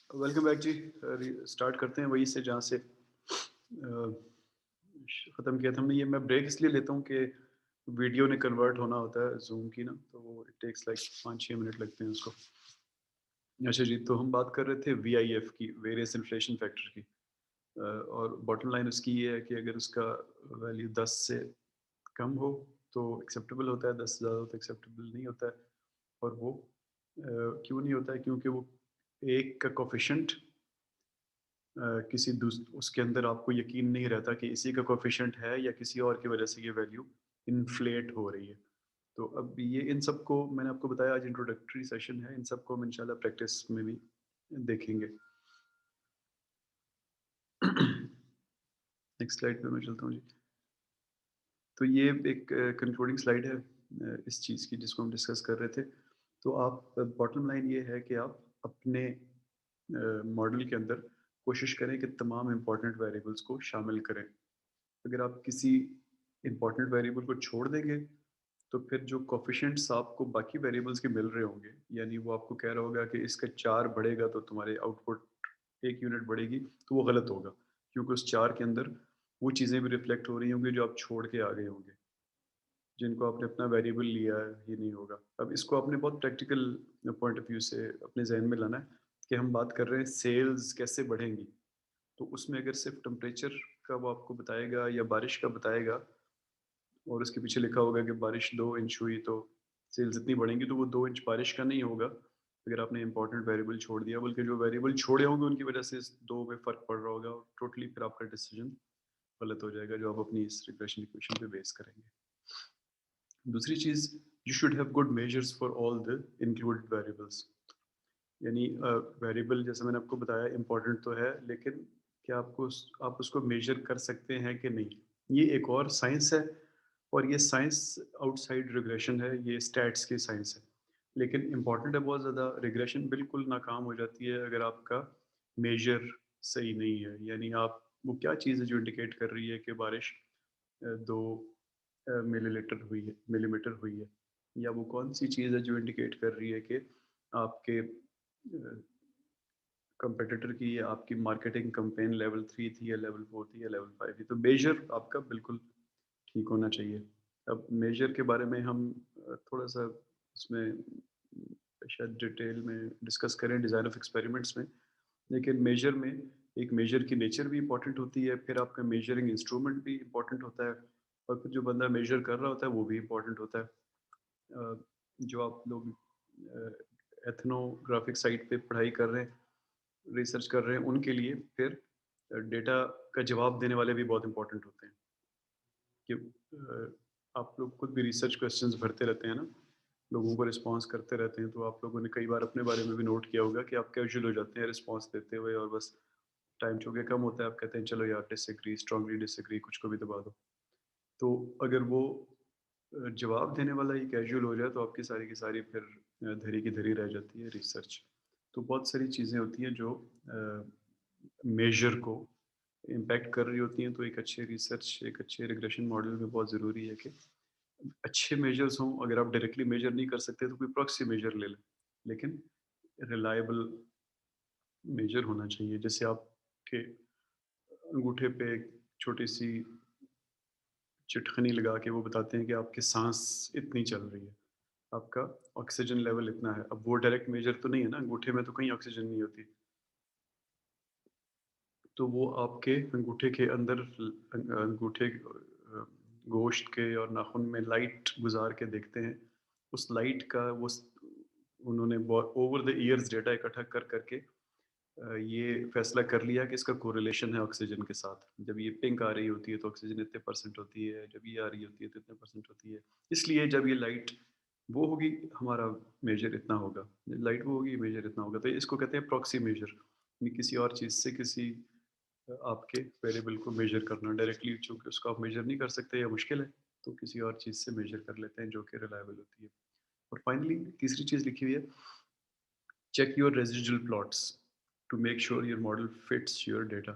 Welcome back जी। Start करते हैं वहीं से जहाँ से ख़त्म किया था हमने। ये मैं ब्रेक इसलिए लेता हूँ कि वीडियो ने कन्वर्ट होना होता है जूम की ना, तो वो इट टेक्स लाइक 5-6 मिनट लगते हैं उसको। अच्छा जी, तो हम बात कर रहे थे वीआईएफ की, वेरियस इन्फ्लेशन फैक्टर की। और बॉटम लाइन उसकी ये है कि अगर उसका वैल्यू 10 से कम हो तो एक्सेप्टेबल होता है, 10 से ज़्यादा हो तो एक्सेप्टेबल नहीं होता है। और वो क्यों नहीं होता है? क्योंकि वो एक का कोफिशिएंट किसी उसके अंदर आपको यकीन नहीं रहता कि इसी का कोफिशिएंट है या किसी और की वजह से ये वैल्यू इन्फ्लेट हो रही है। तो अब ये इन सब को मैंने आपको बताया, आज इंट्रोडक्टरी सेशन है, इन सब को हम इंशाल्लाह प्रैक्टिस में भी देखेंगे। नेक्स्ट स्लाइड पे मैं चलता हूँ जी। तो ये एक कंक्लूडिंग स्लाइड है इस चीज़ की जिसको हम डिस्कस कर रहे थे। तो आप बॉटम लाइन ये है कि आप अपने मॉडल के अंदर कोशिश करें कि तमाम इम्पोर्टेंट वेरिएबल्स को शामिल करें। अगर आप किसी इम्पोर्टेंट वेरिएबल को छोड़ देंगे तो फिर जो कोफिशिएंट्स आपको बाकी वेरिएबल्स के मिल रहे होंगे, यानी वो आपको कह रहा होगा कि इसका 4 बढ़ेगा तो तुम्हारे आउटपुट 1 यूनिट बढ़ेगी, तो वो गलत होगा, क्योंकि उस 4 के अंदर वो चीज़ें भी रिफ्लेक्ट हो रही होंगी जो आप छोड़ के आ गए होंगे, जिनको आपने अपना वेरिएबल लिया ही नहीं होगा। अब इसको आपने बहुत प्रैक्टिकल पॉइंट ऑफ व्यू से अपने ज़हन में लाना है कि हम बात कर रहे हैं सेल्स कैसे बढ़ेंगी। तो उसमें अगर सिर्फ टेम्परेचर का वो आपको बताएगा या बारिश का बताएगा और उसके पीछे लिखा होगा कि बारिश 2 इंच हुई तो सेल्स इतनी बढ़ेंगी, तो वो 2 इंच बारिश का नहीं होगा, अगर आपने इम्पोर्टेंट वेरिएबल छोड़ दिया, बल्कि जो वेरिएबल छोड़े होंगे उनकी वजह से इस 2 में फ़र्क पड़ रहा होगा और टोटली फिर आपका डिसीजन गलत हो जाएगा, जो आप अपनी इस रिग्रेशन इक्वेशन पे बेस करेंगे। दूसरी चीज़, you should have good measures for all the included variables. यानी वेरिएबल जैसे मैंने आपको बताया इम्पोर्टेंट तो है, लेकिन क्या आप उसको मेजर कर सकते हैं कि नहीं? ये एक और साइंस है, और ये साइंस आउटसाइड रिग्रेशन है, ये स्टैट्स की साइंस है। लेकिन इम्पोर्टेंट है बहुत ज़्यादा। रिग्रेशन बिल्कुल नाकाम हो जाती है अगर आपका मेजर सही नहीं है। यानी आप वो क्या चीज़ है जो इंडिकेट कर रही है कि बारिश 2 मिलीलीटर हुई है, मिलीमीटर हुई है, या वो कौन सी चीज़ है जो इंडिकेट कर रही है कि आपके कंपेटिटर की या आपकी मार्केटिंग कैंपेन लेवल 3 थी या लेवल 4 थी या लेवल 5 थी। तो मेजर आपका बिल्कुल ठीक होना चाहिए। अब मेजर के बारे में हम थोड़ा-सा उसमें शायद डिटेल में डिस्कस करें डिज़ाइन ऑफ एक्सपेरिमेंट्स में। लेकिन मेजर में एक मेजर की नेचर भी इम्पोर्टेंट होती है, फिर आपका मेजरिंग इंस्ट्रूमेंट भी इम्पोर्टेंट होता है, और फिर जो बंदा मेजर कर रहा होता है वो भी इम्पोर्टेंट होता है। जो आप लोग एथनोग्राफिक साइट पे पढ़ाई कर रहे हैं, रिसर्च कर रहे हैं, उनके लिए फिर डेटा का जवाब देने वाले भी बहुत इम्पोर्टेंट होते हैं कि आप लोग खुद भी रिसर्च क्वेश्चंस भरते रहते हैं ना, लोगों को रिस्पॉन्स करते रहते हैं, तो आप लोगों ने कई बार अपने बारे में भी नोट किया होगा कि आप कैजुअल हो जाते हैं रिस्पॉन्स देते हुए, और बस टाइम चूंकि कम होता है आप कहते हैं चलो यार डिसएग्री, स्ट्रांगली डिसएग्री, कुछ को भी दबा दो। तो अगर वो जवाब देने वाला ही कैजुअल हो जाए तो आपकी सारी की सारी फिर धरी की धरी रह जाती है रिसर्च। तो बहुत सारी चीज़ें होती हैं जो मेजर को इम्पैक्ट कर रही होती हैं, तो एक अच्छे रिसर्च, एक अच्छे रिग्रेशन मॉडल में बहुत ज़रूरी है कि अच्छे मेजर्स हों। अगर आप डायरेक्टली मेजर नहीं कर सकते तो कोई प्रॉक्सी मेजर ले लें, लेकिन रिलायबल मेजर होना चाहिए। जैसे आपके अंगूठे पे एक छोटी सी चिटकनी लगा के वो बताते हैं कि आपकी सांस इतनी चल रही है, आपका ऑक्सीजन लेवल इतना है। अब वो डायरेक्ट मेजर तो नहीं है ना, अंगूठे में तो कहीं ऑक्सीजन नहीं होती। तो वो आपके अंगूठे के अंदर अंगूठे गोश्त के और नाखून में लाइट गुजार के देखते हैं। उस लाइट का उन्होंने बहुत ओवर द ईयर्स डेटा इकट्ठा कर करके ये फैसला कर लिया कि इसका कोरिलेशन है ऑक्सीजन के साथ। जब ये पिंक आ रही होती है तो ऑक्सीजन इतने परसेंट होती है, जब ये आ रही होती है तो इतने परसेंट होती है। इसलिए जब ये लाइट वो होगी, हमारा मेजर इतना होगा, लाइट वो होगी, मेजर इतना होगा। तो इसको कहते हैं प्रॉक्सी मेजर, किसी और चीज़ से किसी आपके वेरिएबल को मेजर करना डायरेक्टली, चूंकि उसको आप मेजर नहीं कर सकते या मुश्किल है, तो किसी और चीज़ से मेजर कर लेते हैं जो कि रिलायबल होती है। और फाइनली तीसरी चीज़ लिखी हुई है, check your residual plots to make sure your model fits your data.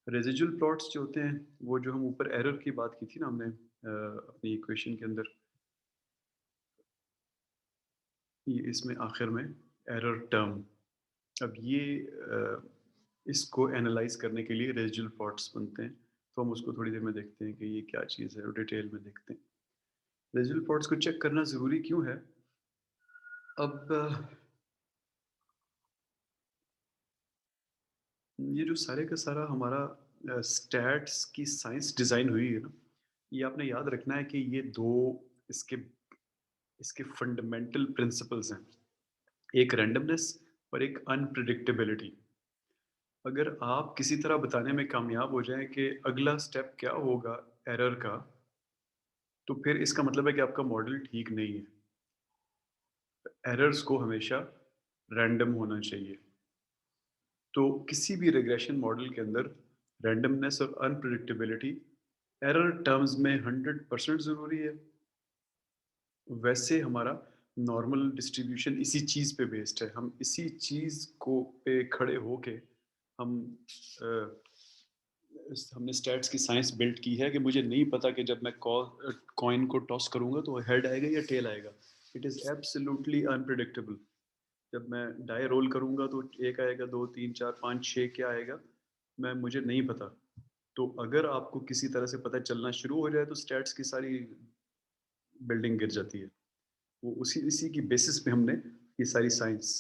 Residual plots जो होते हैं, वो जो हम ऊपर एरर की बात की थी ना हमने अपनी इक्वेशन के अंदर, ये इसमें आखिर में एरर टर्म, अब ये इसको एनालाइज करने के लिए रेसिड्यूल प्लॉट्स बनते हैं, तो हम उसको थोड़ी देर में देखते हैं कि ये क्या चीज़ है और डिटेल में देखते हैं। रेसिड्यूल प्लॉट्स को चेक करना ज़रूरी क्यों है? अब ये जो सारे का सारा हमारा स्टैट्स की साइंस डिज़ाइन हुई है ना, ये आपने याद रखना है कि ये 2 इसके इसके फंडामेंटल प्रिंसिपल्स हैं। एक रैंडमनेस और एक अनप्रेडिक्टेबिलिटी। अगर आप किसी तरह बताने में कामयाब हो जाएँ कि अगला स्टेप क्या होगा एरर का, तो फिर इसका मतलब है कि आपका मॉडल ठीक नहीं है। एरर्स को हमेशा रैंडम होना चाहिए। तो किसी भी रिग्रेशन मॉडल के अंदर रैंडमनेस और अनप्रेडिक्टेबिलिटी एरर टर्म्स में 100% ज़रूरी है। वैसे हमारा नॉर्मल डिस्ट्रीब्यूशन इसी चीज़ पे बेस्ड है। हम इसी चीज़ को पे खड़े होके हम अ, हमने स्टैट्स की साइंस बिल्ड की है कि मुझे नहीं पता कि जब मैं कॉइन को टॉस करूँगा तो हेड आएगा या टेल आएगा। It is absolutely unpredictable. जब मैं डाई रोल करूँगा तो 1 आएगा, 2, 3, 4, 5, 6 क्या आएगा? मुझे नहीं पता। तो अगर आपको किसी तरह से पता चलना शुरू हो जाए तो स्टैट्स की सारी बिल्डिंग गिर जाती है। वो उसी इसी की बेसिस पे हमने ये सारी साइंस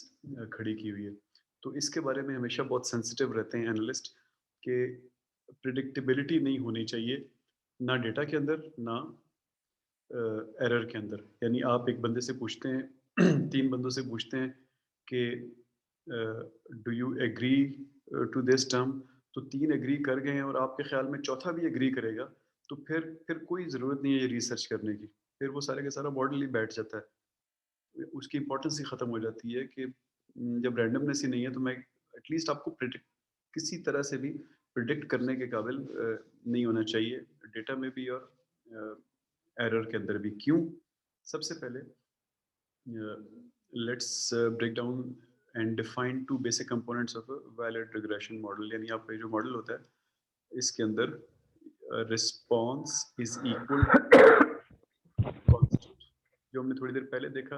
खड़ी की हुई है। तो इसके बारे में हमेशा बहुत सेंसिटिव रहते हैं एनालिस्ट कि प्रेडिक्टेबिलिटी नहीं होनी चाहिए, ना डेटा के अंदर, ना एरर के अंदर। यानी आप एक बंदे से पूछते हैं 3 बंदों से पूछते हैं कि do you agree to this term? तो 3 एग्री कर गए हैं और आपके ख़्याल में चौथा भी एग्री करेगा, तो फिर कोई ज़रूरत नहीं है ये रिसर्च करने की। फिर वो सारे का सारा मॉडल ही बैठ जाता है। उसकी इम्पोर्टेंस ही ख़त्म हो जाती है कि जब रैंडमनेस ही नहीं है तो मैं एटलीस्ट आपको प्रिडिक्ट किसी तरह से भी प्रिडिक्ट करने के काबिल नहीं होना चाहिए डेटा में भी और एरर के अंदर भी। क्यों? सबसे पहले let's break down and define two basic components of a valid regression model. यानी आपका ये जो मॉडल होता है इसके अंदर रिस्पॉन्स इज इक्वल कांस्टेंट, जो हमने थोड़ी देर पहले देखा,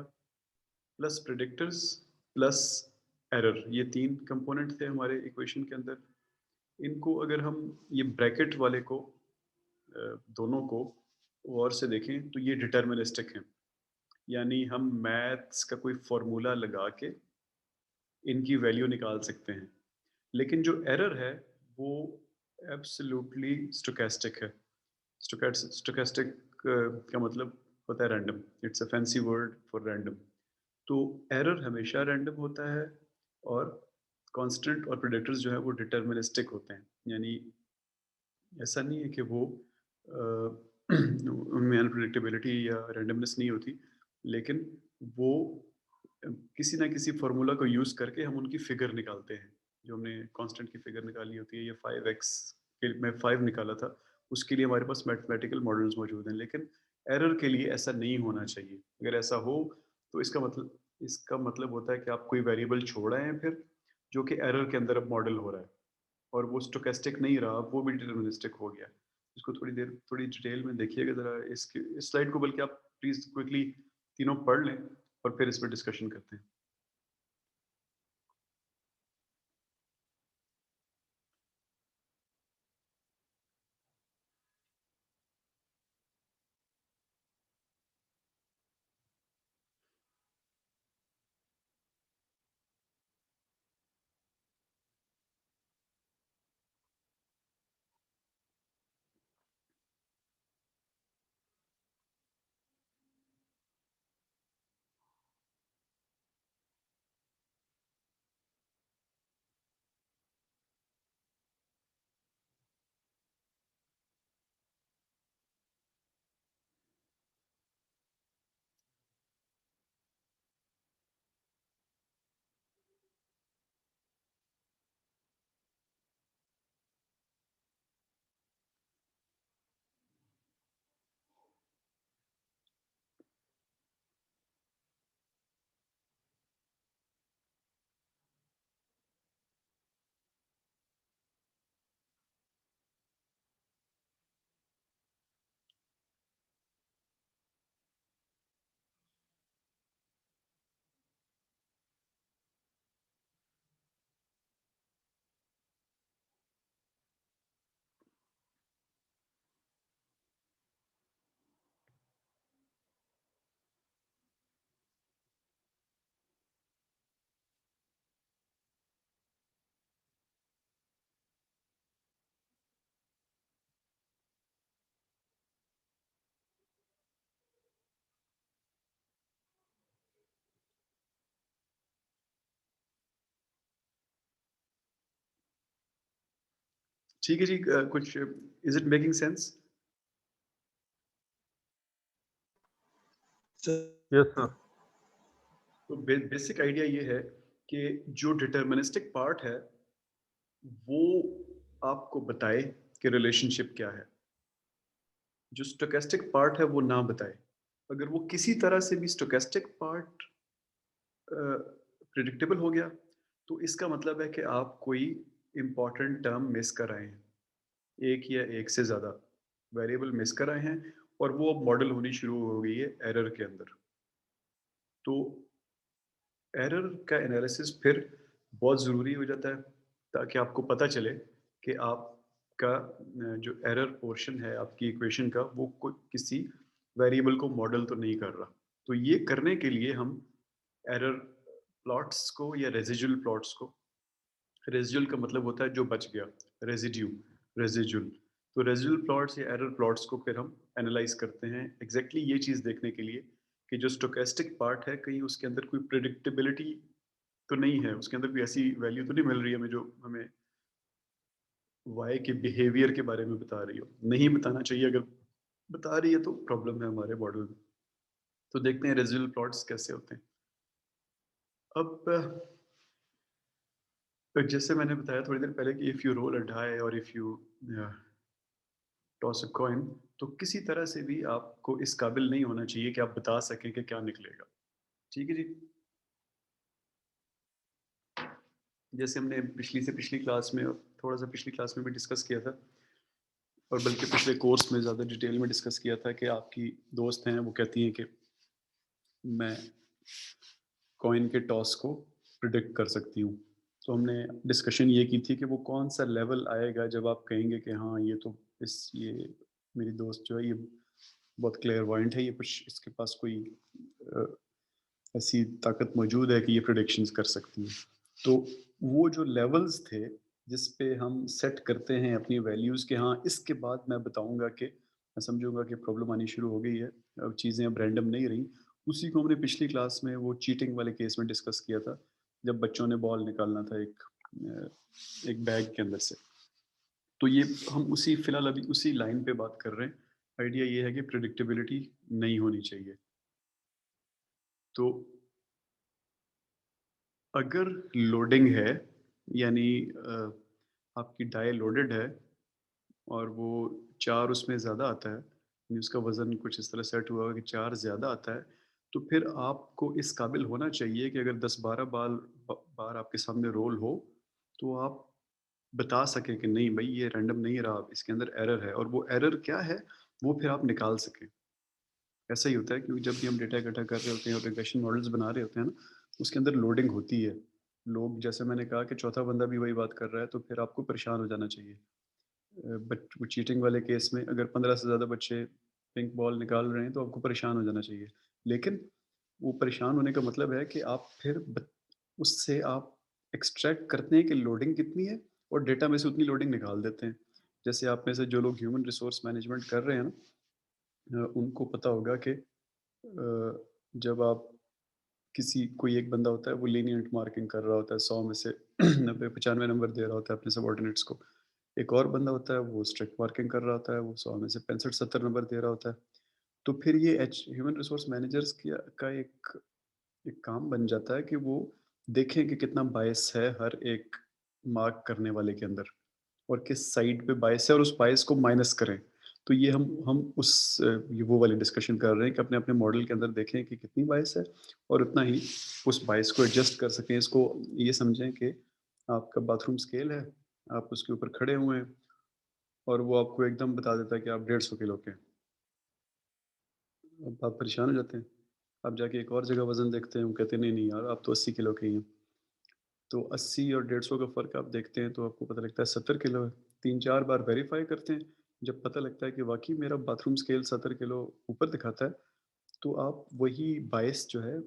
प्लस प्रेडिक्टर्स प्लस एरर। ये 3 कंपोनेंट थे हमारे इक्वेशन के अंदर। इनको अगर हम ये ब्रैकेट वाले को दोनों को गौर से देखें तो ये डिटर्मिनिस्टिक हैं। यानी हम मैथ्स का कोई फ़ॉर्मूला लगा के इनकी वैल्यू निकाल सकते हैं। लेकिन जो एरर है वो एब्सोल्यूटली स्टोचैस्टिक है। स्टोचैस्टिक का मतलब होता है random. It's a fancy word for random. तो एरर हमेशा रैंडम होता है और कांस्टेंट और प्रेडिक्टर्स जो है वो डिटर्मिनिस्टिक होते हैं। यानी ऐसा नहीं है कि वो उनमें अनप्रेडिक्टेबिलिटी या रैंडमनेस नहीं होती, लेकिन वो किसी ना किसी फार्मूला को यूज़ करके हम उनकी फिगर निकालते हैं। जो हमने कांस्टेंट की फिगर निकाली होती है, ये 5x के मैं 5 निकाला था, उसके लिए हमारे पास मैथमेटिकल मॉडल्स मौजूद हैं, लेकिन एरर के लिए ऐसा नहीं होना चाहिए। अगर ऐसा हो तो इसका मतलब होता है कि आप कोई वेरिएबल छोड़ आए हैं फिर, जो कि एरर के अंदर अब मॉडल हो रहा है। और वो स्टोकेस्टिक नहीं रहा, वो भी डिटरमिनिस्टिक हो गया। इसको थोड़ी डिटेल में देखिएगा ज़रा। इसकी इस स्लाइड को बल्कि आप प्लीज़ क्विकली तीनों पढ़ लें और फिर इस पे डिस्कशन करते हैं। ठीक है जी, कुछ is it making sense? Yes sir. तो बेसिक आइडिया ये है कि जो डिटरमिनिस्टिक पार्ट है, वो आपको बताए कि रिलेशनशिप क्या है। जो स्टोकेस्टिक पार्ट है, वो ना बताए। अगर वो किसी तरह से भी स्टोकेस्टिक पार्ट प्रिडिक्टेबल हो गया, तो इसका मतलब है कि आप कोई इम्पोर्टेंट टर्म मिस कर आए हैं। एक या एक से ज़्यादा वेरिएबल मिस कर आए हैं और वो अब मॉडल होनी शुरू हो गई है एरर के अंदर। तो एरर का एनालिसिस फिर बहुत ज़रूरी हो जाता है, ताकि आपको पता चले कि आपका जो एरर पोर्शन है आपकी इक्वेशन का, वो कोई किसी वेरिएबल को मॉडल तो नहीं कर रहा। तो ये करने के लिए हम एरर प्लॉट्स को या रेसिड्यूल प्लॉट्स को, रेसिड्यूल का मतलब होता है जो बच गया, रेसिड्यू, रेसिड्यूल। तो रेसिड्यूल प्लॉट्स या एरर प्लॉट्स को फिर हम एनालाइज करते हैं एग्जैक्टली ये चीज़ देखने के लिए कि जो स्टोकेस्टिक पार्ट है, कहीं उसके अंदर कोई प्रिडिक्टेबिलिटी तो नहीं है, उसके अंदर कोई ऐसी वैल्यू तो नहीं मिल रही है हमें जो हमें वाई के बिहेवियर के बारे में बता रही हो। नहीं बताना चाहिए, अगर बता रही है तो प्रॉब्लम है हमारे मॉडल में। तो देखते हैं रेसिड्यूल प्लॉट्स कैसे होते हैं। अब जैसे मैंने बताया थोड़ी देर पहले कि if you roll a die और if you toss a coin, तो किसी तरह से भी आपको इस काबिल नहीं होना चाहिए कि आप बता सकें कि क्या निकलेगा। ठीक है जी? जैसे हमने पिछली से पिछली क्लास में, थोड़ा-सा पिछली क्लास में भी डिस्कस किया था, और बल्कि पिछले कोर्स में ज़्यादा डिटेल में डिस्कस किया था कि आपकी दोस्त हैं, वो कहती हैं कि मैं कॉइन के टॉस को प्रिडिक्ट कर सकती हूँ। तो हमने डिस्कशन ये की थी कि वो कौन-सा लेवल आएगा जब आप कहेंगे कि हाँ, ये मेरी दोस्त जो है ये बहुत क्लेयरवॉयंट है, ये कुछ इसके पास कोई अ, ऐसी ताकत मौजूद है कि ये प्रेडिक्शंस कर सकती है। तो वो जो लेवल्स थे, जिस पे हम सेट करते हैं अपनी वैल्यूज़ के, हाँ, इसके बाद मैं बताऊँगा कि मैं समझूँगा कि प्रॉब्लम आनी शुरू हो गई है, अब चीज़ें अब रैंडम नहीं रहीं। उसी को हमने पिछली क्लास में वो चीटिंग वाले केस में डिस्कस किया था, जब बच्चों ने बॉल निकालना था एक बैग के अंदर से। तो ये हम उसी फिलहाल अभी उसी लाइन पे बात कर रहे हैं। आइडिया ये है कि प्रिडिक्टेबिलिटी नहीं होनी चाहिए। तो अगर लोडिंग है, यानी आपकी डाई लोडेड है और वो 4 उसमें ज़्यादा आता है, यानी उसका वज़न कुछ इस तरह सेट हुआ है कि 4 ज़्यादा आता है, तो फिर आपको इस काबिल होना चाहिए कि अगर 10-12 बार आपके सामने रोल हो, तो आप बता सकें कि नहीं भई, ये रैंडम नहीं रहा, इसके अंदर एरर है, और वो एरर क्या है, वो फिर आप निकाल सकें। ऐसा ही होता है, क्योंकि जब भी हम डेटा इकट्ठा कर रहे होते हैं और रिग्रेशन मॉडल्स बना रहे होते हैं ना, उसके अंदर लोडिंग होती है। लोग, जैसे मैंने कहा कि चौथा बंदा भी वही बात कर रहा है, तो फिर आपको परेशान हो जाना चाहिए। बट वो चीटिंग वाले केस में अगर 15 से ज़्यादा बच्चे पिंक बॉल निकाल रहे हैं, तो आपको परेशान हो जाना चाहिए। लेकिन वो परेशान होने का मतलब है कि आप फिर उससे आप एक्सट्रैक्ट करते हैं कि लोडिंग कितनी है, और डेटा में से उतनी लोडिंग निकाल देते हैं। जैसे आप में से जो लोग ह्यूमन रिसोर्स मैनेजमेंट कर रहे हैं ना, उनको पता होगा कि जब आप किसी कोई एक बंदा होता है, वो लीनिएंट मार्किंग कर रहा होता है, 100 में से 90-95 नंबर दे रहा होता है अपने सबऑर्डिनेट्स को। एक और बंदा होता है, वो स्ट्रिक्ट मार्किंग कर रहा होता है, वो 100 में से 65-70 नंबर दे रहा होता है। तो फिर ये ह्यूमन रिसोर्स मैनेजर्स का एक एक काम बन जाता है कि वो देखें कि कितना बायस है हर एक मार्क करने वाले के अंदर, और किस साइड पे बायस है, और उस बायस को माइनस करें। तो ये हम उस ये वो वाली डिस्कशन कर रहे हैं कि अपने-अपने मॉडल के अंदर देखें कि कितनी बायस है, और उतना ही उस बायस को एडजस्ट कर सकें। इसको ये समझें कि आपका बाथरूम स्केल है, आप उसके ऊपर खड़े हुए हैं, और वो आपको एकदम बता देता है कि आप 150 किलो के हैं। अब आप परेशान हो जाते हैं। आप जाके एक और जगह वज़न देखते हैं, वो कहते हैं, नहीं-नहीं यार, आप तो 80 किलो के ही हैं। तो 80 और 150 का फ़र्क आप देखते हैं, तो आपको पता लगता है 70 किलो है। 3-4 बार वेरीफ़ाई करते हैं, जब पता लगता है कि वाक़ई मेरा बाथरूम स्केल 70 किलो ऊपर दिखाता है, तो आप वही बायस जो है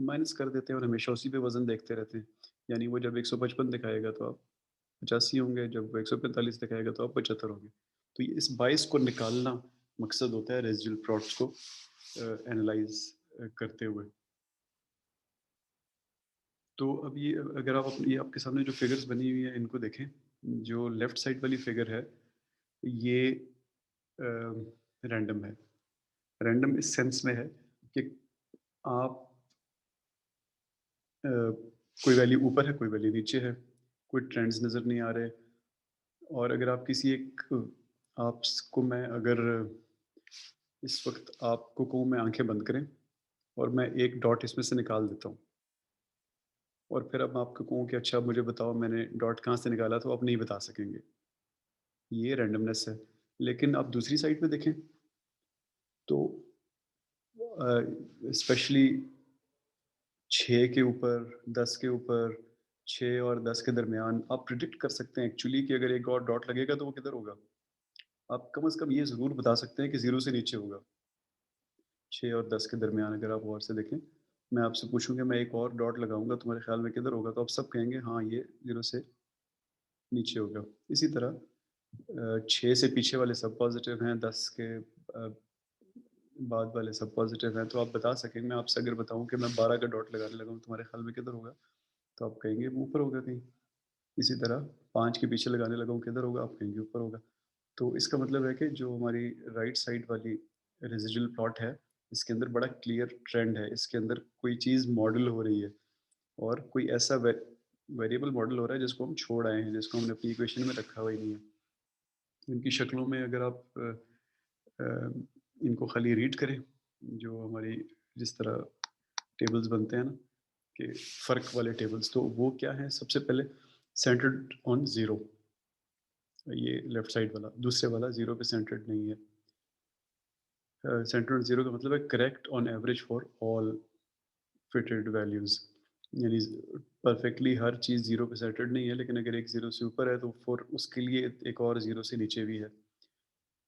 माइनस कर देते हैं, और हमेशा उसी पे वज़न देखते रहते हैं। यानी वो जब 155 दिखाएगा, तो आप 85 होंगे, जब वो 145 दिखाएगा, तो आप 75 होंगे। तो ये इस बायस को निकालना मकसद होता है रेसिड्यूल प्लॉट्स को एनालाइज़ करते हुए। तो अब ये, अगर आप ये आपके सामने जो फिगर्स बनी हुई है, इनको देखें, जो लेफ़्ट साइड वाली फ़िगर है, ये रैंडम है। रैंडम इस सेंस में है कि आप कोई वैल्यू ऊपर है, कोई वैल्यू नीचे है, कोई ट्रेंड्स नज़र नहीं आ रहे। और अगर आप किसी एक आपको मैं अगर इस वक़्त आपको कहूँ मैं आँखें बंद करें और मैं एक डॉट इसमें से निकाल देता हूँ और फिर अब मैं आपको कहूँ कि अच्छा मुझे बताओ मैंने डॉट कहाँ से निकाला, तो आप नहीं बता सकेंगे। ये रैंडमनेस है। लेकिन आप दूसरी साइड पे देखें तो स्पेशली 6 के ऊपर, 10 के ऊपर, 6 और 10 के दरमियान आप प्रिडिक्ट कर सकते हैं एक्चुअली कि अगर एक और डॉट लगेगा तो वो किधर होगा। आप कम से कम ये ज़रूर बता सकते हैं कि 0 से नीचे होगा। 6 और 10 के दरमियान अगर आप गौर से देखें, मैं आपसे पूछूँ कि मैं एक और डॉट लगाऊँगा तुम्हारे ख़्याल में किधर होगा? तो आप सब कहेंगे हाँ, ये 0 से नीचे होगा। इसी तरह 6 से पीछे वाले सब पॉज़िटिव हैं, 10 के बाद वाले सब पॉज़िटिव हैं, तो आप बता सकेंगे। मैं आपसे अगर बताऊँ कि मैं 12 का डॉट लगाने लगा हूँ, तुम्हारे ख़्याल में किधर होगा? तो आप कहेंगे वो ऊपर होगा कहीं। इसी तरह 5 के पीछे लगाने लगा हूँ, किधर होगा? आप कहेंगे ऊपर होगा। तो इसका मतलब है कि जो हमारी राइट साइड वाली रेसिडुअल प्लॉट है, इसके अंदर बड़ा क्लियर ट्रेंड है। इसके अंदर कोई चीज़ मॉडल हो रही है और कोई ऐसा वेरिएबल मॉडल हो रहा है जिसको हम छोड़ आए हैं, जिसको हमने अपनी इक्वेशन में रखा हुआ ही नहीं है। इनकी शक्लों में अगर आप अ, इनको खाली रीड करें, जो हमारी जिस तरह टेबल्स बनते हैं ना कि फ़र्क वाले टेबल्स, तो वो क्या है? सबसे पहले सेंटर्ड ऑन ज़ीरो, ये लेफ्ट साइड वाला। दूसरे वाला ज़ीरो पे सेंटर्ड नहीं है। सेंटर ऑन ज़ीरो का मतलब है correct on average for all fitted values. यानी परफेक्टली हर चीज़ ज़ीरो पे सेंटर्ड नहीं है, लेकिन अगर एक ज़ीरो से ऊपर है तो फॉर उसके लिए एक और ज़ीरो से नीचे भी है।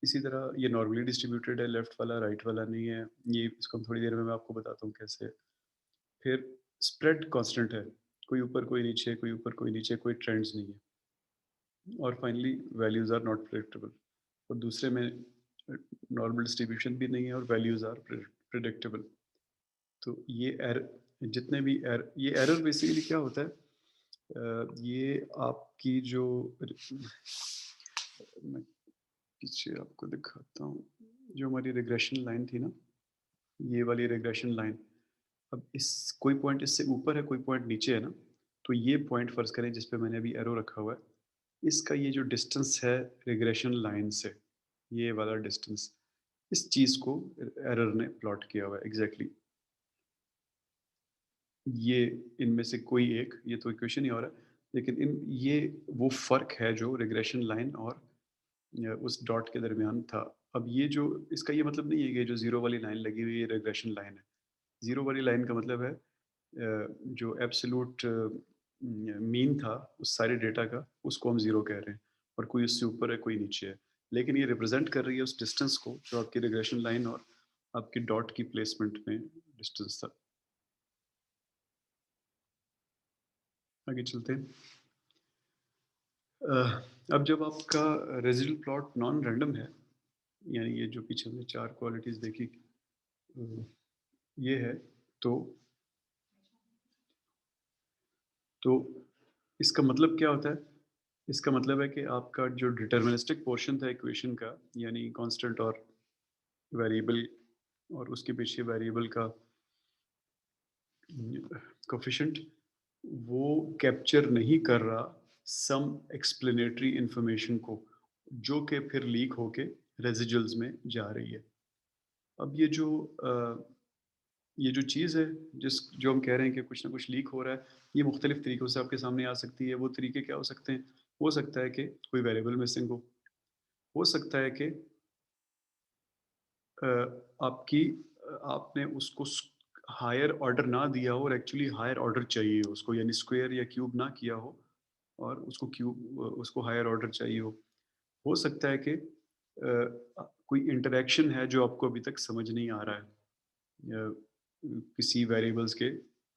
इसी तरह ये नॉर्मली डिस्ट्रीब्यूटेड है, लेफ्ट वाला राइट वाला नहीं है। ये इसको हम थोड़ी देर में मैं आपको बताता हूँ कैसे। फिर स्प्रेड कांस्टेंट है, कोई ऊपर कोई नीचे, कोई ऊपर कोई नीचे, कोई ट्रेंड्स नहीं है। और finally values are not predictable. और दूसरे में नॉर्मल डिस्ट्रीब्यूशन भी नहीं है और वैल्यूज़ आर प्रेडिक्टेबल। तो ये जितने भी ये एरर बेसिकली क्या होता है? ये आपकी जो मैं पीछे आपको दिखाता हूँ, जो हमारी रिग्रेशन लाइन थी ना, ये वाली रिग्रेशन लाइन, अब इस कोई पॉइंट इससे ऊपर है, कोई पॉइंट नीचे है ना, तो ये पॉइंट फ़र्ज़ करें जिस पे मैंने अभी एरो रखा हुआ है, इसका ये जो डिस्टेंस है रिग्रेशन लाइन से, ये वाला डिस्टेंस, इस चीज़ को एरर ने प्लॉट किया हुआ है एग्ज़ैक्टली। ये इनमें से कोई एक, ये तो इक्वेशन ही हो रहा है, लेकिन ये वो फ़र्क है जो रिग्रेशन लाइन और उस डॉट के दरमियान था। अब ये जो इसका ये मतलब नहीं है कि जो ज़ीरो वाली लाइन लगी हुई है रिग्रेशन लाइन है। ज़ीरो वाली लाइन का मतलब है जो एब्सोल्यूट मीन था उस सारे डेटा का, उसको हम ज़ीरो कह रहे हैं और कोई उससे ऊपर है, कोई नीचे है। लेकिन ये रिप्रेज़ेंट कर रही है उस डिस्टेंस को जो आपकी रिग्रेशन लाइन और आपकी डॉट की प्लेसमेंट में डिस्टेंस था। आगे चलते हैं। अब जब आपका रेज़िडुअल प्लॉट नॉन रैंडम है, यानी ये जो पीछे हमने 4 क्वालिटीज़ देखी, अ, ये है, तो तो इसका मतलब क्या होता है? इसका मतलब है कि आपका जो डिटरमिनिस्टिक पोर्शन था इक्वेशन का, यानी कांस्टेंट और वेरिएबल और उसके पीछे वेरिएबल का कोएफ़िशिएंट, वो कैप्चर नहीं कर रहा सम एक्सप्लेनेटरी इन्फॉर्मेशन को, जो कि फिर लीक होके रेसिडुअल्स में जा रही है। अब ये जो चीज़ है, जो हम कह रहे हैं कि कुछ ना कुछ लीक हो रहा है, ये मुख्तलिफ़ तरीक़ों से आपके सामने आ सकती है। वो तरीके क्या हो सकते हैं? हो सकता है कि कोई वेरिएबल मिसिंग हो सकता है कि अ, आपने उसको हायर ऑर्डर ना दिया हो और एक्चुअली हायर ऑर्डर चाहिए हो उसको, यानी स्क्वायर या क्यूब ना किया हो और उसको हायर ऑर्डर चाहिए हो। हो सकता है कि कोई इंटरैक्शन है जो आपको अभी तक समझ नहीं आ रहा है या किसी वेरिएबल्स के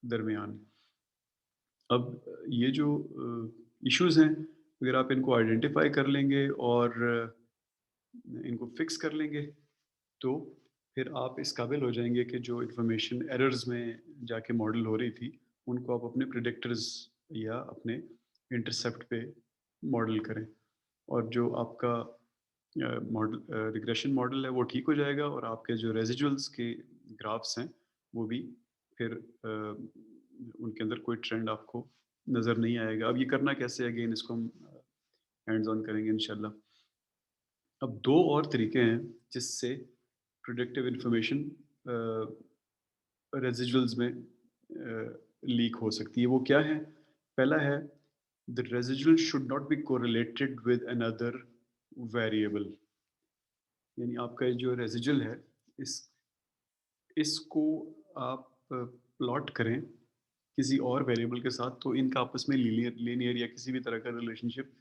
दरमियान। अब ये जो इश्यूज़ हैं, अगर आप इनको आइडेंटिफ़ाई कर लेंगे और इनको फिक्स कर लेंगे, तो फिर आप इस काबिल हो जाएँगे कि जो इन्फॉर्मेशन एरर्स में जाके मॉडल हो रही थी, उनको आप अपने प्रेडिक्टर्स या अपने इंटरसेप्ट पे मॉडल करें और जो आपका मॉडल रिग्रेशन मॉडल है वो ठीक हो जाएगा और आपके जो रेजिडुअल्स के ग्राफ्स हैं वो भी फिर उनके अंदर कोई ट्रेंड आपको नज़र नहीं आएगा। अब ये करना कैसे है, अगेन इसको हम हैंड्स ऑन करेंगे इंशाल्लाह। अब 2 और तरीके हैं जिससे प्रिडिक्टिव इन्फॉर्मेशन रेजिडुअल्स में लीक हो सकती है। वो क्या है? पहला है the residual should not be correlated with another variable. यानी आपका ये जो रेजिडुअल है इस इसको आप प्लॉट करें किसी और वेरिएबल के साथ तो इनका आपस में लीनियर लीनियर या किसी भी तरह का रिलेशनशिप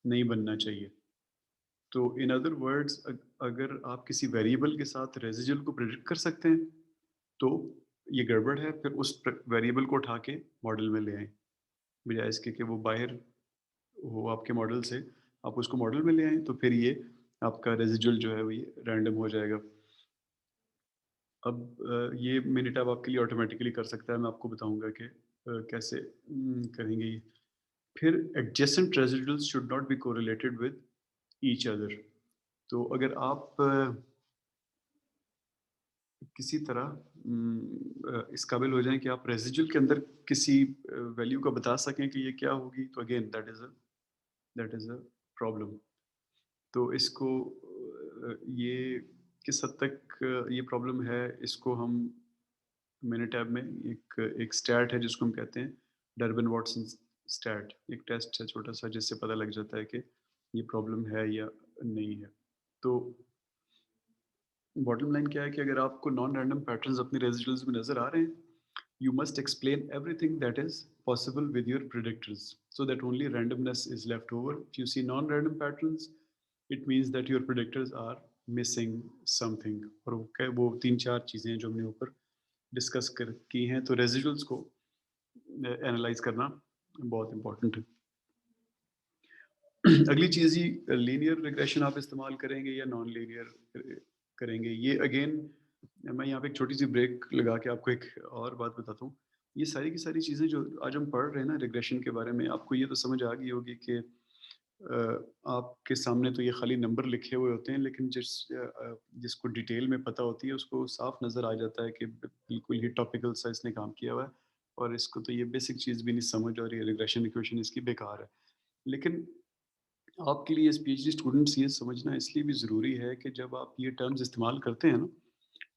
नहीं बनना चाहिए। तो इन अदर वर्ड्स अगर आप किसी वेरिएबल के साथ रेजिडुअल को प्रेडिक्ट कर सकते हैं तो ये गड़बड़ है, फिर उस वेरिएबल को उठा के मॉडल में ले आएं बजाय इसके कि वो बाहर हो आपके मॉडल से, आप उसको मॉडल में ले आएं तो फिर ये आपका रेजिडुअल जो है वो ये रैंडम हो जाएगा। अब ये मिनिटैब आपके लिए ऑटोमेटिकली कर सकता है, मैं आपको बताऊंगा कि कैसे करेंगे ये। फिर adjacent residuals should not be correlated with each other. तो अगर आप किसी तरह इस काबिल हो जाएं कि आप रेजिडुअल के अंदर किसी वैल्यू का बता सकें कि ये क्या होगी, तो again that is a problem. तो इसको ये किस हद तक ये प्रॉब्लम है, इसको हम मिनिटैब में एक एक स्टैट है जिसको हम कहते हैं डर्बन वाटसन स्टैट। एक टेस्ट है छोटा सा जिससे पता लग जाता है कि ये प्रॉब्लम है या नहीं है। तो बॉटम लाइन क्या है कि अगर आपको नॉन रैंडम पैटर्न्स अपने रेजिडुअल्स में नजर आ रहे हैं, you must explain everything that is possible with your predictors so that only randomness is left over. If you see non-random patterns, it means that your predictors are missing something. और वो 3-4 चीज़ें हैं जो हमने ऊपर डिस्कस कर की हैं, तो रेजिडुअल्स को एनालाइज करना बहुत इंपॉर्टेंट है। अगली चीज़ ही लीनियर रिग्रेशन आप इस्तेमाल करेंगे या नॉन लीनियर करेंगे, ये अगेन मैं यहाँ पे एक छोटी सी ब्रेक लगा के आपको एक और बात बताता हूँ। ये सारी की सारी चीज़ें जो आज हम पढ़ रहे हैं ना रिग्रेशन के बारे में, आपको ये तो समझ आ गई होगी कि आपके सामने तो ये खाली नंबर लिखे हुए होते हैं, लेकिन जिसको डिटेल में पता होती है उसको साफ नज़र आ जाता है कि बिल्कुल ही टॉपिकल सा इसने काम किया हुआ है और इसको तो ये बेसिक चीज़ भी नहीं समझ और ये रिग्रेशन इक्वेशन इसकी बेकार है। लेकिन आपके लिए एज पीएचडी स्टूडेंट्स ये समझना इसलिए भी ज़रूरी है कि जब आप ये टर्म्स इस्तेमाल करते हैं ना,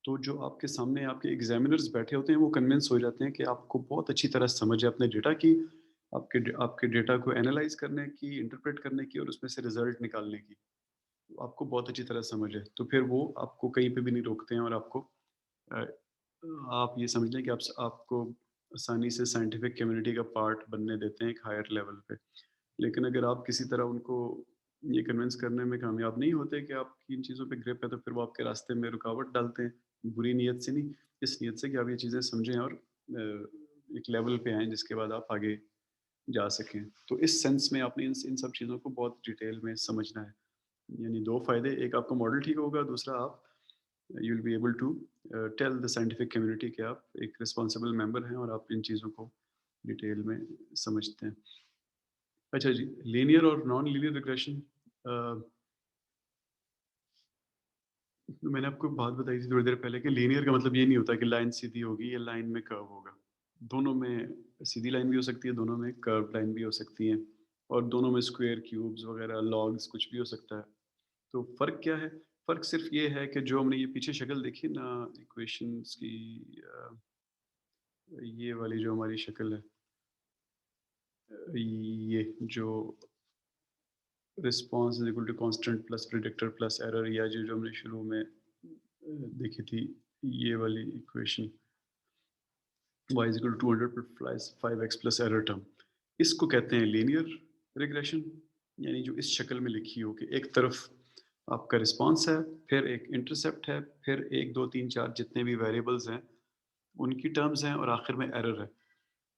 तो जो आपके सामने आपके एग्जामिनर्स बैठे होते हैं वो कन्विंस हो जाते हैं कि आपको बहुत अच्छी तरह समझ है अपने डेटा की, आपके डेटा को एनालाइज करने की, इंटरप्रेट करने की और उसमें से रिजल्ट निकालने की आपको बहुत अच्छी तरह समझ है। तो फिर वो आपको कहीं पे भी नहीं रोकते हैं और आपको अ, आप ये समझ लें कि आपको आसानी से साइंटिफिक कम्युनिटी का पार्ट बनने देते हैं एक हायर लेवल पे। लेकिन अगर आप किसी तरह उनको ये कन्विंस करने में कामयाब नहीं होते कि आपकी इन चीज़ों पे ग्रिप है, तो फिर वो आपके रास्ते में रुकावट डालते हैं। बुरी नीयत से नहीं, इस नीयत से कि आप ये चीज़ें समझें और एक लेवल पे आएँ जिसके बाद आप आगे जा सकें। तो इस सेंस में आपने इन सब चीज़ों को बहुत डिटेल में समझना है। यानी 2 फ़ायदे, एक आपका मॉडल ठीक होगा, दूसरा आप you will be able to tell the scientific community कि आप एक रिस्पॉन्सिबल मेंबर हैं और आप इन चीज़ों को डिटेल में समझते हैं। अच्छा जी, लीनियर और नॉन लीनियर रिग्रेशन, मैंने आपको बात बताई थी थोड़ी देर पहले कि लीनियर का मतलब ये नहीं होता कि लाइन सीधी होगी या लाइन में कर्व होगा। दोनों में सीधी लाइन भी हो सकती है, दोनों में कर्व लाइन भी हो सकती है और दोनों में स्क्वायर, क्यूब्स वगैरह, लॉग्स कुछ भी हो सकता है। तो फ़र्क क्या है? फ़र्क सिर्फ ये है कि जो हमने ये पीछे शक्ल देखी ना इक्वेशंस की, ये वाली जो हमारी शक्ल है, ये जो response is equal to constant plus predictor plus error, या जो जो हमने शुरू में देखी थी, ये वाली equation y is equal to 200 plus 5x plus error term, इसको कहते हैं लीनियर रिग्रेशन। यानी जो इस शक्ल में लिखी हो कि एक तरफ आपका रिस्पांस है, फिर एक इंटरसेप्ट है, फिर 1 2 3 4 जितने भी वेरिएबल्स हैं उनकी टर्म्स हैं और आखिर में एरर है।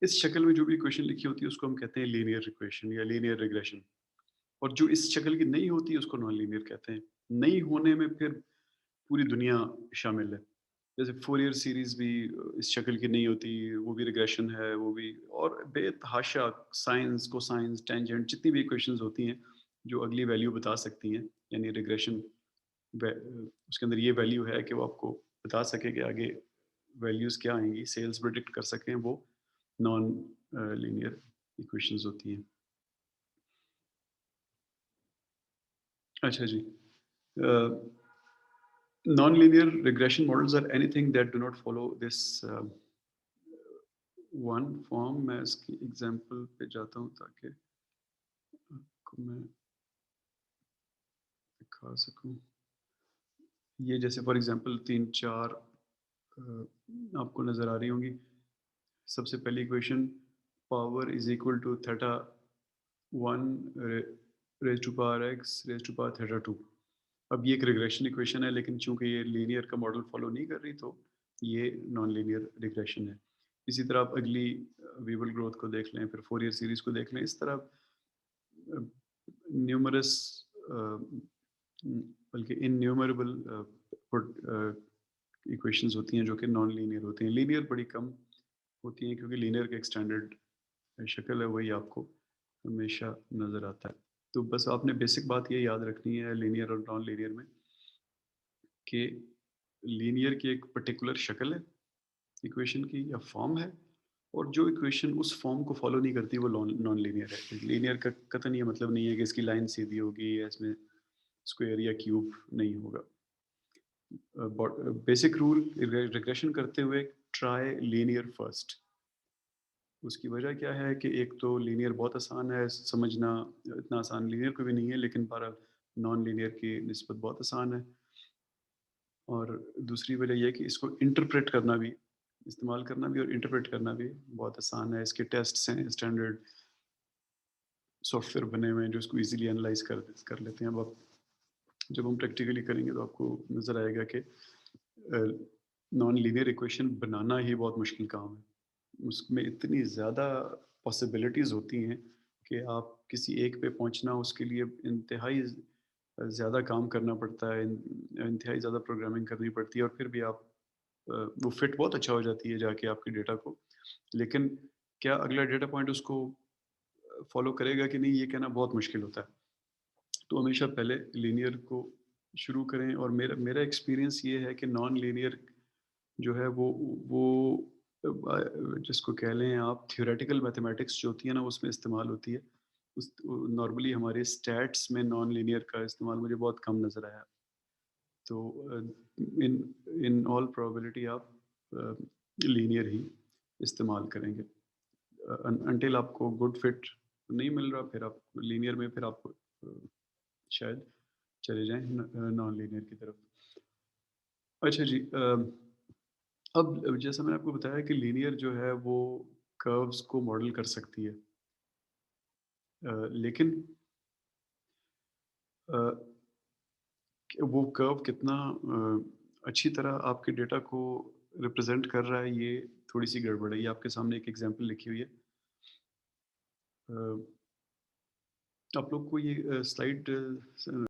इस शक्ल में जो भी इक्वेशन लिखी होती है उसको हम कहते हैं लीनियर इक्वेशन या लीनियर रिग्रेशन। और जो इस शक्ल की नहीं होती है उसको नॉन लीनियर कहते हैं। नहीं होने में फिर पूरी दुनिया शामिल है। जैसे फोरियर सीरीज़ भी इस शक्ल की नहीं होती, वो भी रिग्रेशन है, वो भी और बेतहाशा साइंस, कोसाइंस, टेंजेंट जितनी भी इक्वेशंस होती हैं, जो अगली वैल्यू बता सकती हैं, यानी रिग्रेशन उसके अंदर ये वैल्यू है कि वो आपको बता सके कि आगे वैल्यूज़ क्या आएँगी, सेल्स प्रेडिक्ट कर सकें, वो नॉन लीनियर इक्वेशंस होती हैं। अच्छा जी। Non-linear regression models are anything that do not follow this one form. मैं इसकी एग्जांपल पे जाता हूँ ताकि आपको मैं दिखा सकूँ। ये जैसे फॉर एग्जांपल 3-4 आपको नज़र आ रही होंगी। सबसे पहली equation power is equal to theta 1 raise to power x raise to power theta 2। अब ये एक रिग्रेशन इक्वेशन है, लेकिन चूंकि ये लीनियर का मॉडल फॉलो नहीं कर रही, तो ये नॉन लीनियर रिग्रेशन है। इसी तरह आप अगली वीबल ग्रोथ को देख लें, फिर फोरियर सीरीज को देख लें। इस तरह न्यूमरस बल्कि इनन्यूमरेबल इक्वेशंस होती हैं जो कि नॉन लीनियर होती हैं। लीनियर बड़ी कम होती हैं, क्योंकि लीनियर का एक स्टैंडर्ड शक्ल है, वही आपको हमेशा नज़र आता है। तो बस आपने बेसिक बात ये याद रखनी है लीनियर और नॉन लीनियर में, कि लीनियर की एक पर्टिकुलर शक्ल है इक्वेशन की या फॉर्म है, और जो इक्वेशन उस फॉर्म को फॉलो नहीं करती वो नॉन लीनियर है। लीनियर का कतई ये मतलब नहीं है कि इसकी लाइन सीधी होगी या इसमें स्क्वायर या क्यूब नहीं होगा। बेसिक रूल रिग्रेशन करते हुए, ट्राई लीनियर फर्स्ट। उसकी वजह क्या है कि एक तो लीनियर बहुत आसान है समझना, इतना आसान लीनियर को भी नहीं है, लेकिन पर नॉन लीनियर की निस्बत बहुत आसान है। और दूसरी वजह ये है कि इसको इंटरप्रेट करना भी, इस्तेमाल करना भी और इंटरप्रेट करना भी बहुत आसान है। इसके टेस्ट्स हैं, स्टैंडर्ड सॉफ्टवेयर बने हुए हैं जो इसको इजीली एनालाइज कर लेते हैं। अब आप जब हम प्रैक्टिकली करेंगे तो आपको नज़र आएगा कि नॉन लीनियर इक्वेशन बनाना ही बहुत मुश्किल काम है। उसमें इतनी ज़्यादा पॉसिबिलिटीज़ होती हैं कि आप किसी एक पे पहुंचना, उसके लिए इंतहाई ज़्यादा काम करना पड़ता है, इंतहाई ज़्यादा प्रोग्रामिंग करनी पड़ती है, और फिर भी आप वो फिट बहुत अच्छा हो जाती है जाके आपके डेटा को। लेकिन क्या अगला डेटा पॉइंट उसको फॉलो करेगा कि नहीं, ये कहना बहुत मुश्किल होता है। तो हमेशा पहले लीनियर को शुरू करें, और मेरा मेरा एक्सपीरियंस ये है कि नॉन लीनियर जो है वो जिसको कह लें आप थ्योरेटिकल मैथमेटिक्स जो होती है ना, उसमें इस्तेमाल होती है। उस नॉर्मली हमारे स्टैट्स में नॉन लीनियर का इस्तेमाल मुझे बहुत कम नज़र आया। तो इन इन ऑल प्रोबेबिलिटी आप लीनियर ही इस्तेमाल करेंगे अनटिल आपको गुड फिट नहीं मिल रहा, फिर आप लीनियर में फिर आप शायद चले जाएं नॉन लीनियर की तरफ। अच्छा जी, अब जैसा मैंने आपको बताया कि लीनियर जो है वो कर्व्स को मॉडल कर सकती है, लेकिन अ, वो कर्व कितना अच्छी तरह आपके डेटा को रिप्रेजेंट कर रहा है, ये थोड़ी सी गड़बड़ है। ये आपके सामने एक एग्जांपल लिखी हुई है। आप लोग को ये स्लाइड